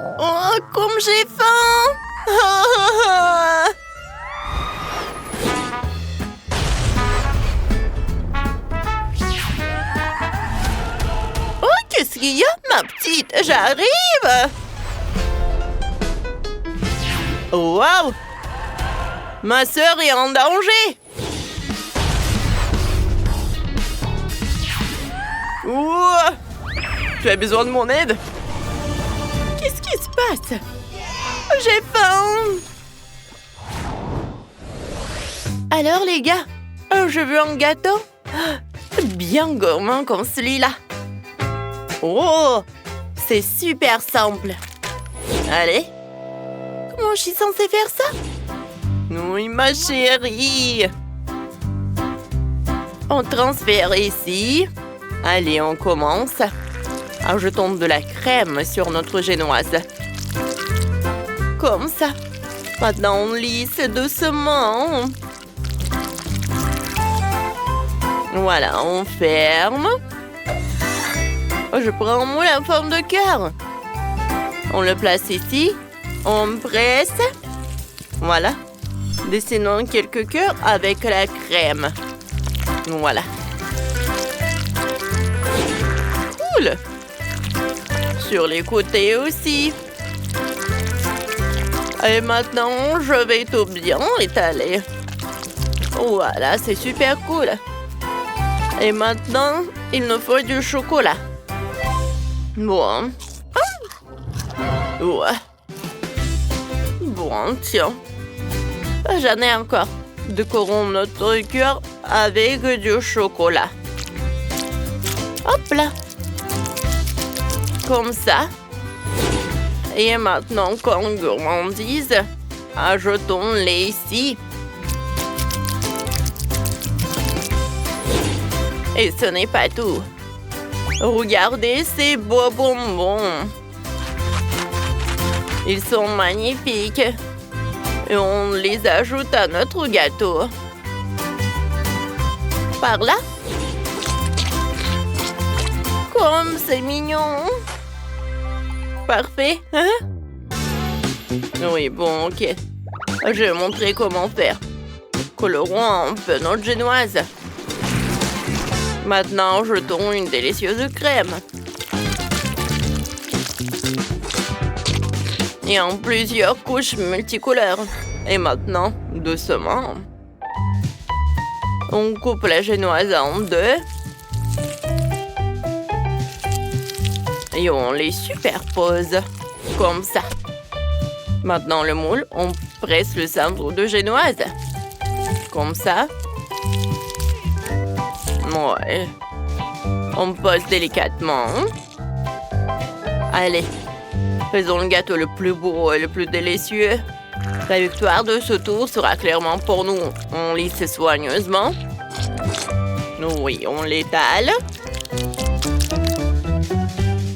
Oh, comme j'ai faim! Oh, qu'est-ce qu'il y a, ma petite? J'arrive! Oh, wow! Ma sœur est en danger! Ouah! Tu as besoin de mon aide? Qu'est-ce qui se passe? J'ai faim! Alors les gars, je veux un gâteau bien gourmand comme celui-là. Oh! C'est super simple. Allez. Comment je suis censée faire ça? Oui, ma chérie. On transfère ici. Allez, on commence. Ajoutons de la crème sur notre génoise. Comme ça. Maintenant, on lisse doucement. Voilà, on ferme. Je prends un moule en forme de cœur. On le place ici. On presse. Voilà. Dessinons quelques cœurs avec la crème. Voilà. Cool. Sur les côtés aussi. Et maintenant, je vais tout bien étaler. Voilà, c'est super cool. Et maintenant, il nous faut du chocolat. Bon. Ouais. Bon, tiens. J'en ai encore. Décorons notre cœur avec du chocolat. Hop là. Comme ça. Et maintenant, comme gourmandise, ajoutons-les ici. Et ce n'est pas tout. Regardez ces beaux bonbons. Ils sont magnifiques. Et on les ajoute à notre gâteau. Par là. Comme c'est mignon. Parfait. Hein? Oui, bon, ok. Je vais montrer comment faire. Colorons un peu notre génoise. Maintenant, jetons une délicieuse crème. Et en plusieurs couches multicolores. Et maintenant, doucement, on coupe la génoise en deux. Et on les superpose. Comme ça. Maintenant, le moule, on presse le centre de génoise. Comme ça. Ouais. On pose délicatement. Allez. Faisons le gâteau le plus beau et le plus délicieux. La victoire de ce tour sera clairement pour nous. On lisse soigneusement. Oui, on l'étale.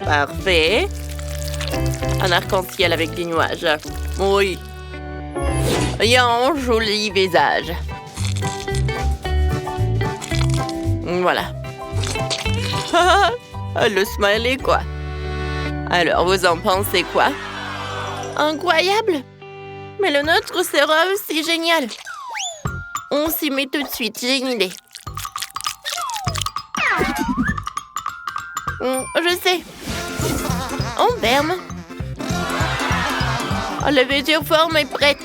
Parfait. Un arc-en-ciel avec des nuages. Oui. Et un joli visage. Voilà. Le smiley, quoi. Alors, vous en pensez quoi? Incroyable! Mais le nôtre sera aussi génial. On s'y met tout de suite, j'ai une idée. Je sais. On ferme. La mesure forme est prête.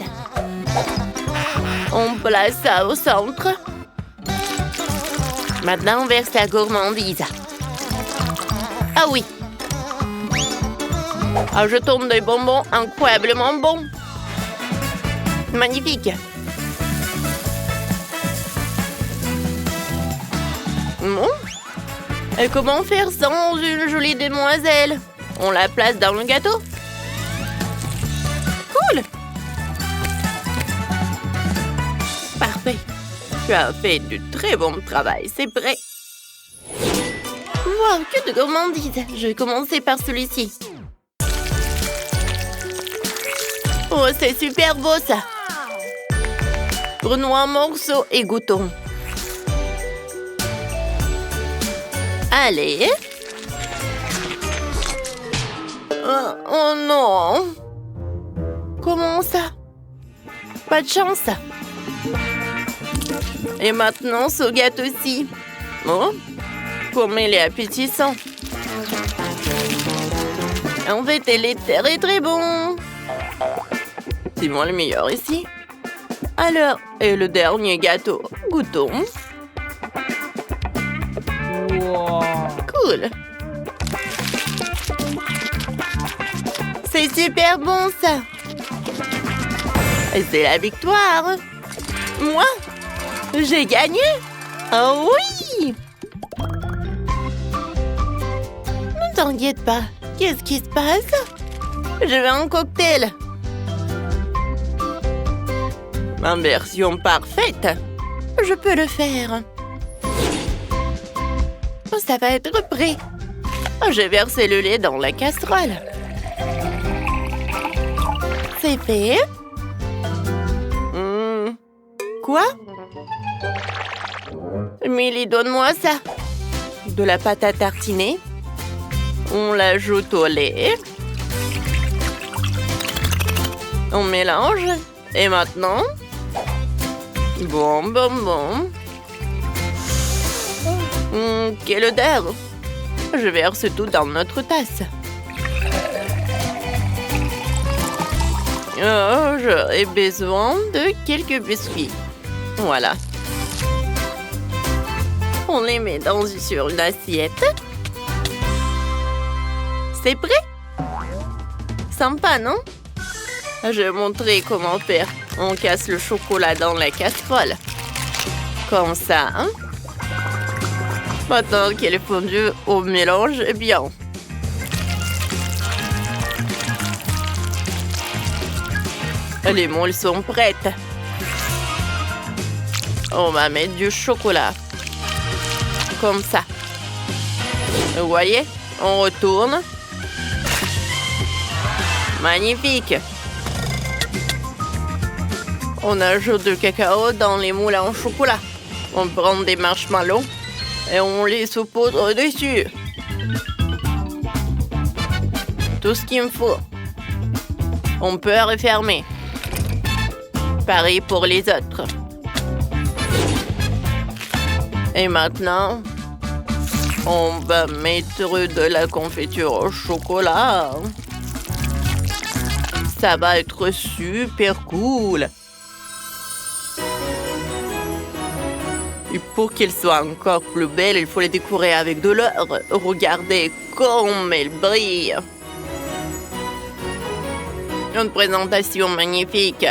On place ça au centre. Maintenant, on verse la gourmandise. Ah oui. Ajoutons des bonbons incroyablement bons. Magnifique. Et comment faire sans une jolie demoiselle? On la place dans le gâteau. Cool. Parfait. Tu as fait du très bon travail, c'est prêt. Wow, que de gourmandise. Je vais commencer par celui-ci. Oh, c'est super beau, ça. Prenons un morceau et goûtons. Allez. Oh non! Comment ça? Pas de chance. Et maintenant, ce gâteau aussi. Oh, comme il est appétissant. En fait, elle est très très bon. C'est moi le meilleur ici. Alors, et le dernier gâteau. Goûtons. Wow. Cool. C'est super bon, ça. Et c'est la victoire. Moi, j'ai gagné. Oh oui. Ne t'inquiète pas. Qu'est-ce qui se passe? Je veux un cocktail. Ma version parfaite. Je peux le faire. Oh, ça va être prêt. Oh, j'ai versé le lait dans la casserole. C'est fait. Quoi? Milly, donne-moi ça. De la pâte à tartiner. On l'ajoute au lait. On mélange. Et maintenant? Bon. Quelle odeur! Je verse tout dans notre tasse. Oh, j'aurais besoin de quelques biscuits. Voilà. On les met sur une assiette. C'est prêt? Sympa, non? Je vais montrer comment faire. On casse le chocolat dans la casserole. Comme ça, hein? Maintenant qu'elle est fondue, on mélange bien. Les moules sont prêtes. On va mettre du chocolat. Comme ça. Vous voyez? On retourne. Magnifique. On ajoute du cacao dans les moules en chocolat. On prend des marshmallows et on les saupoudre dessus. Tout ce qu'il me faut. On peut refermer. Pareil pour les autres. Et maintenant, on va mettre de la confiture au chocolat. Ça va être super cool. Et pour qu'elle soit encore plus belle, il faut les décorer avec de l'or. Regardez comme elle brille. Une présentation magnifique.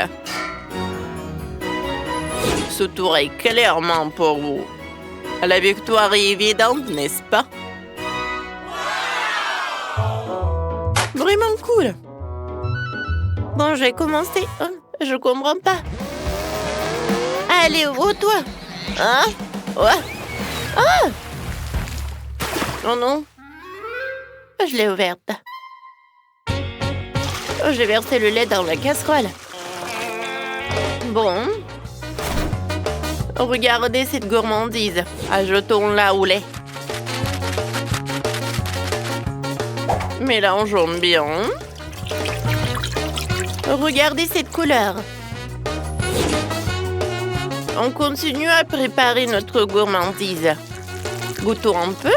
Ce tour est clairement pour vous. La victoire est évidente, n'est-ce pas? Vraiment cool. Bon, je vais commencer. Je comprends pas. Allez, ouvre-toi. Hein? Ouais. Ah! Oh non. Je l'ai ouverte. Oh, j'ai versé le lait dans la casserole. Bon. Regardez cette gourmandise. Ajoutons-la au lait. Mélangeons bien. Regardez cette couleur. On continue à préparer notre gourmandise. Goûtons un peu.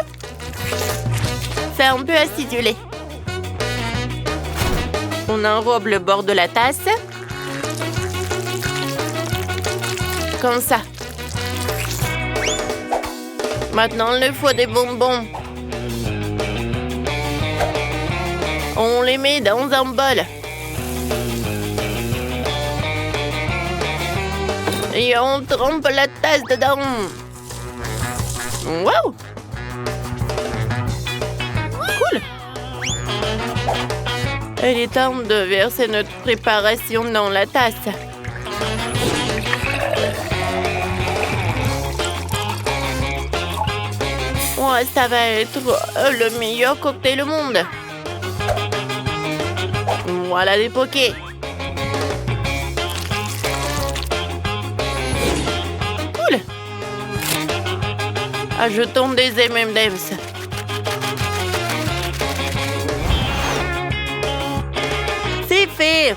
C'est un peu acidulé. On enrobe le bord de la tasse. Comme ça. Maintenant, il faut des bonbons. On les met dans un bol. Et on trempe la tasse dedans. Wow! Cool! Il est temps de verser notre préparation dans la tasse. Ouais, ça va être le meilleur cocktail au monde. Voilà les pokés. Cool. Ajoutons des M&M's. parfait!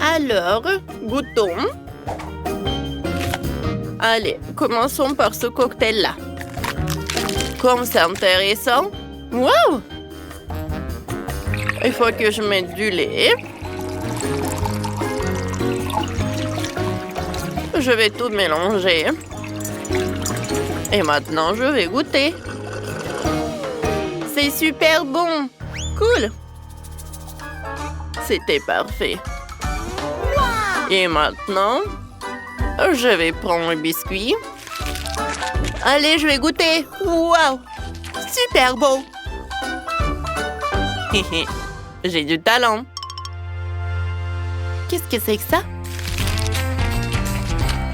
Alors, goûtons. Allez, commençons par ce cocktail-là. Comme c'est intéressant. Wow! Il faut que je mette du lait. Je vais tout mélanger. Et maintenant, je vais goûter. C'est super bon. Cool. C'était parfait. Et maintenant, je vais prendre le biscuit. Allez, je vais goûter. Wow! Super beau. J'ai du talent. Qu'est-ce que c'est que ça?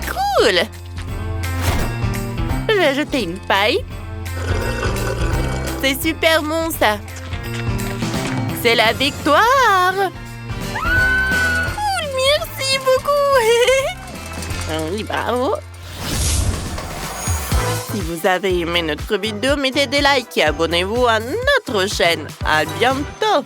Cool! Je vais ajouter une paille. C'est super bon, ça. C'est la victoire! Cool, merci beaucoup! Oui, bravo! Si vous avez aimé notre vidéo, mettez des likes et abonnez-vous à notre chaîne. À bientôt!